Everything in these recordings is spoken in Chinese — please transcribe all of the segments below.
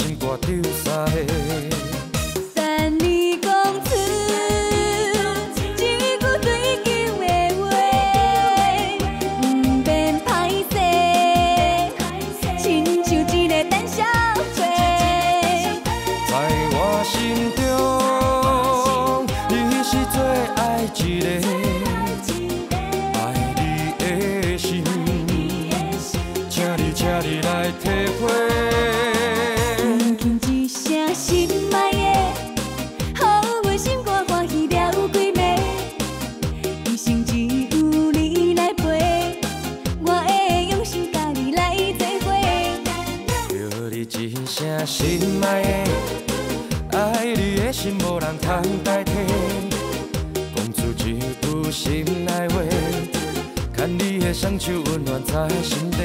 心肝丢三下。等你讲出一句对求的话，不免歹势，亲像一个胆小鬼。在我心中，你是最爱一个。 请你来体会。轻轻一声心爱的，好我心肝欢喜了几暝。一生只有你来陪，我会用心甲你来做伙。叫你一声心爱的，爱你的心无人通代替。讲出一句心内话，牵你的双手温暖在心底。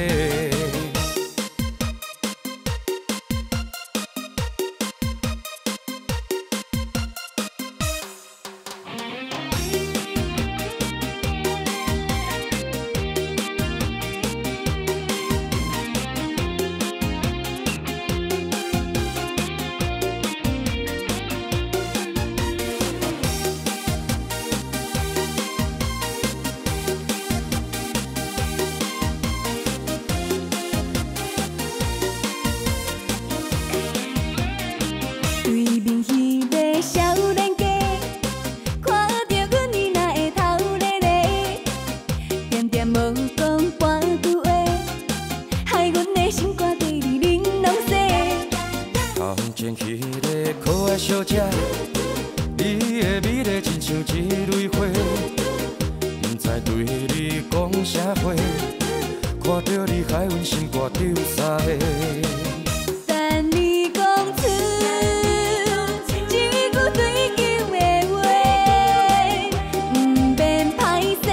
对面迄个少年家，看到阮你那会头咧咧，点点无讲半句话，害阮的心肝对你玲珑洗。头前迄个可爱小姐，你的美丽亲像一蕊花，不知对你讲啥话，看到你害阮心肝丢三下。 等你讲出一句对求的话，不免歹势，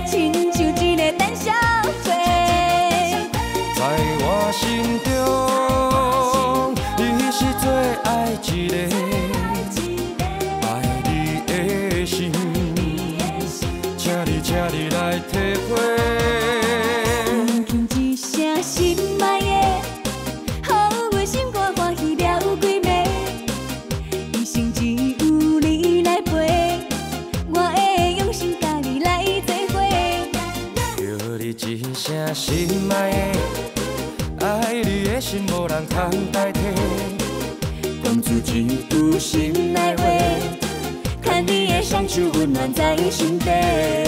亲像一个胆小鬼。在我心中，你是最爱一个，爱你的心，请你来体会。轻轻一声心爱的。 好我心肝欢喜了几暝，一生只有你来陪，我会用心甲你来做伙。叫你一声心爱的，爱你的心无人通代替。讲出一句心内话，牵你的双手温暖在心底。